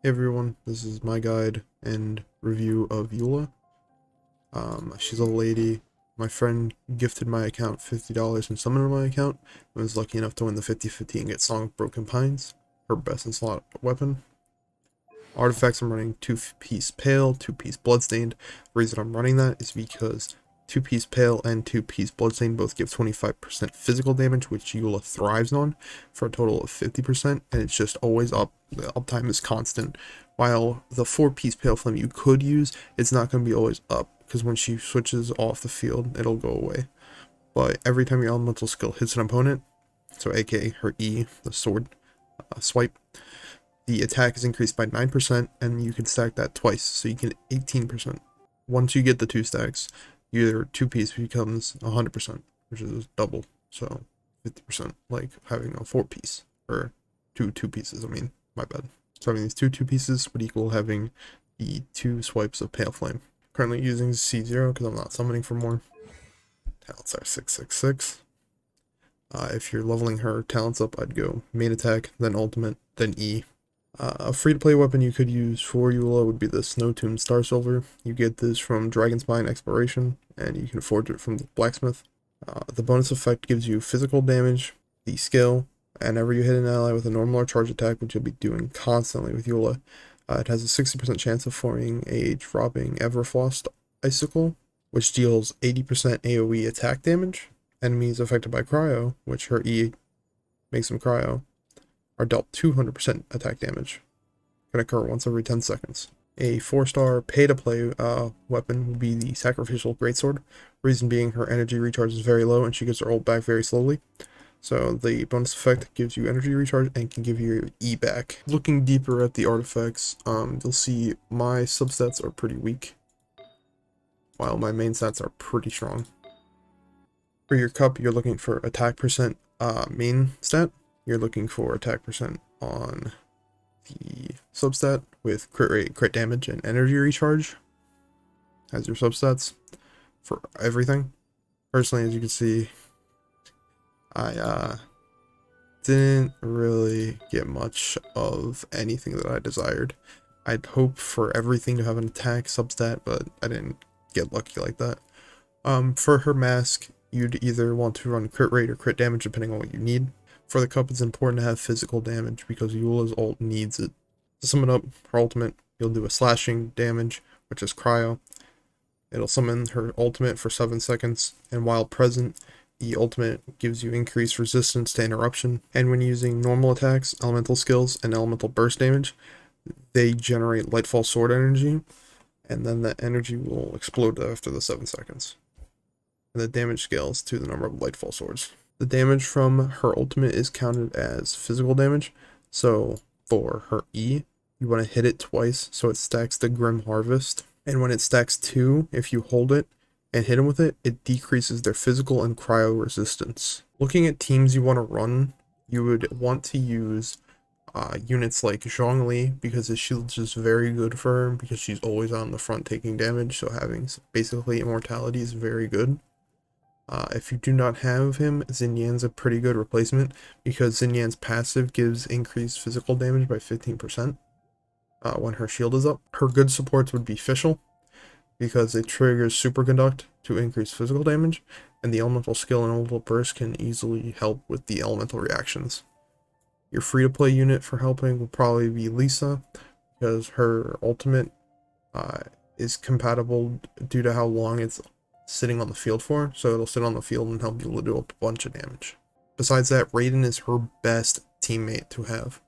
Hey everyone, this is my guide and review of Eula. She's a lady. My friend gifted my account $50 and summoned my account, and was lucky enough to win the 50-50 and get Song of Broken Pines, her best in slot weapon. Artifacts, I'm running 2-piece Pale, 2-piece Bloodstained. The reason I'm running that is because 2-piece Pale and 2-piece Bloodstained both give 25% physical damage, which Eula thrives on, for a total of 50%, and it's just always up. The uptime is constant. While the 4-piece Pale Flame you could use, it's not going to be always up, because when she switches off the field, it'll go away. But every time your elemental skill hits an opponent, so aka her E, the sword swipe, the attack is increased by 9%, and you can stack that twice, so you get 18%. Once you get the 2 stacks, your 2-piece becomes 100%, which is double, so 50%, like having a 4-piece, or two 2-pieces, I mean, my bad. So having these two pieces would equal having the 2 swipes of Pale Flame. Currently using C0 because I'm not summoning for more. Talents are 666. If you're leveling her talents up, I'd go main attack, then ultimate, then E. A free-to-play weapon you could use for Eula would be the Snow-Tomb Star Silver. You get this from Dragonspine Exploration, and you can forge it from the blacksmith. The bonus effect gives you physical damage, the skill, and whenever you hit an ally with a normal or charge attack, which you'll be doing constantly with Eula, it has a 60% chance of forming a dropping Everfrost Icicle, which deals 80% AoE attack damage. Enemies affected by Cryo, which her E makes them Cryo, are dealt 200% attack damage. Can occur once every 10 seconds. A 4-star pay-to-play weapon would be the Sacrificial Greatsword. Reason being, her energy recharge is very low and she gets her ult back very slowly. So the bonus effect gives you energy recharge and can give you your E back. Looking deeper at the artifacts, you'll see my substats are pretty weak, while my main stats are pretty strong. For your cup, you're looking for attack percent main stat. You're looking for attack percent on the substat with crit rate, crit damage, and energy recharge as your substats for everything. Personally, as you can see, I didn't really get much of anything that I desired. I'd hope for everything to have an attack substat, but I didn't get lucky like that. For her mask, you'd either want to run crit rate or crit damage depending on what you need. For the cup, it's important to have physical damage because Eula's ult needs it. To sum it up, her ultimate, you'll do a slashing damage, which is Cryo. It'll summon her ultimate for 7 seconds, and while present, the ultimate gives you increased resistance to interruption. And when using normal attacks, elemental skills, and elemental burst damage, they generate Lightfall Sword energy, and then that energy will explode after the 7 seconds. And the damage scales to the number of Lightfall Swords. The damage from her ultimate is counted as physical damage, so for her E, you want to hit it twice so it stacks the Grim Harvest, and when it stacks 2, if you hold it and hit them with it, it decreases their physical and cryo resistance. Looking at teams you want to run, you would want to use units like Zhongli, because his shield's just very good for her, because she's always on the front taking damage, so having basically immortality is very good. If you do not have him, Xinyan's a pretty good replacement, because Xinyan's passive gives increased physical damage by 15% when her shield is up. Her good supports would be Fischl, because it triggers Superconduct to increase physical damage, and the elemental skill and elemental burst can easily help with the elemental reactions. Your free-to-play unit for helping will probably be Lisa, because her ultimate is compatible due to how long it's sitting on the field for, so it'll sit on the field and help you do a bunch of damage. Besides that, Raiden is her best teammate to have.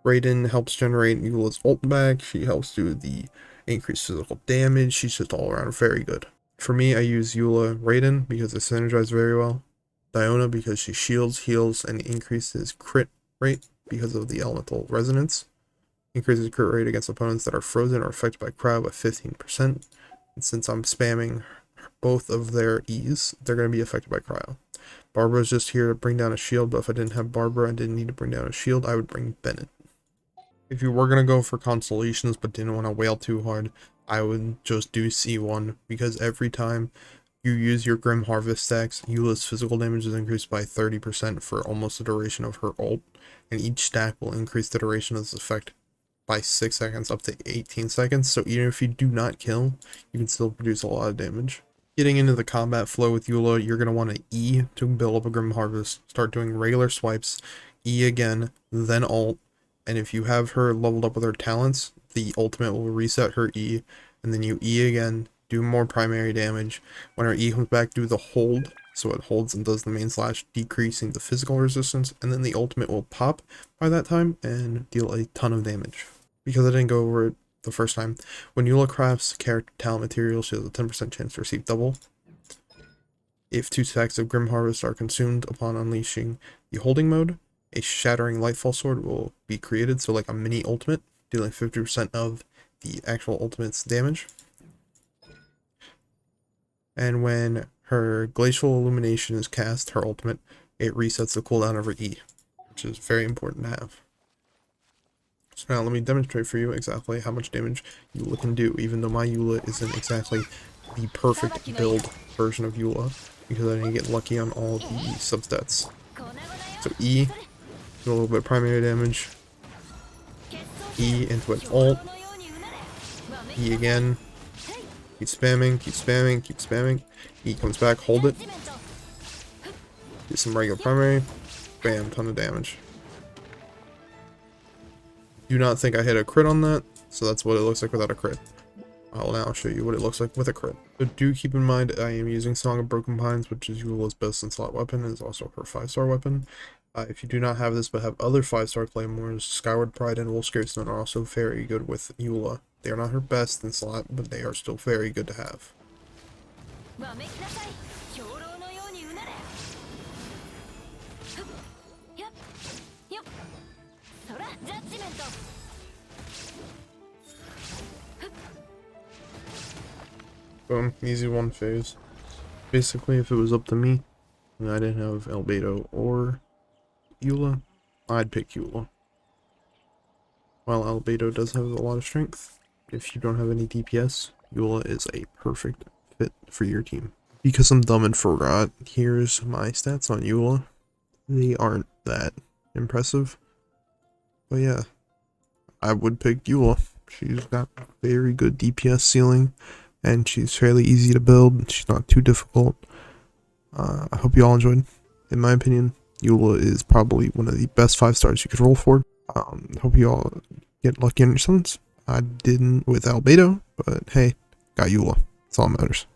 Raiden helps generate Eula's ult back, she helps do the increased physical damage, she's just all around very good. For me, I use Eula Raiden because they synergize very well. Diona because she shields, heals, and increases crit rate because of the elemental resonance. Increases crit rate against opponents that are frozen or affected by cryo by 15%. And since I'm spamming both of their E's, they're going to be affected by cryo. Barbara's just here to bring down a shield, but if I didn't have Barbara and didn't need to bring down a shield, I would bring Bennett. If you were going to go for constellations but didn't want to wail too hard, I would just do C1, because every time you use your Grim Harvest stacks, Eula's physical damage is increased by 30% for almost the duration of her ult, and each stack will increase the duration of this effect by 6 seconds up to 18 seconds, so even if you do not kill, you can still produce a lot of damage. Getting into the combat flow with Eula, you're going to want to E to build up a Grim Harvest, start doing regular swipes, E again, then ult, and if you have her leveled up with her talents, the ultimate will reset her E, and then you E again, do more primary damage. When her E comes back, do the hold, so it holds and does the main slash, decreasing the physical resistance, and then the ultimate will pop by that time and deal a ton of damage. Because I didn't go over it the first time, when Eula crafts character talent material, she has a 10% chance to receive double. If 2 stacks of Grim Harvest are consumed upon unleashing the holding mode, a Shattering Lightfall Sword will be created, so like a mini ultimate, dealing 50% of the actual ultimate's damage. And when her Glacial Illumination is cast, her ultimate, it resets the cooldown of her E, which is very important to have. So now let me demonstrate for you exactly how much damage Eula can do, even though my Eula isn't exactly the perfect build version of Eula, because I didn't get lucky on all the substats. So E, do a little bit of primary damage, E into an ult, E again, keep spamming, keep spamming, keep spamming, E comes back, hold it, do some regular primary, bam, ton of damage. Do not think I hit a crit on that, so that's what it looks like without a crit. I'll now show you what it looks like with a crit. So do keep in mind I am using Song of Broken Pines, which is Eula's best in slot weapon, and is also her 5-star weapon. If you do not have this but have other 5-star claymores, Skyward Pride and Wolf's Gravestone are also very good with Eula. They are not her best in slot, but they are still very good to have. Boom, easy one phase. Basically, if it was up to me, and I didn't have Albedo or Eula, I'd pick Eula. While Albedo does have a lot of strength, if you don't have any DPS, Eula is a perfect fit for your team. Because I'm dumb and forgot, here's my stats on Eula. They aren't that impressive, but yeah, I would pick Eula. She's got very good DPS ceiling, and she's fairly easy to build. She's not too difficult. I hope you all enjoyed. In my opinion, Eula is probably one of the best 5-stars you could roll for. Hope you all get lucky on your summons. I didn't with Albedo, but hey, got Eula. That's all that matters.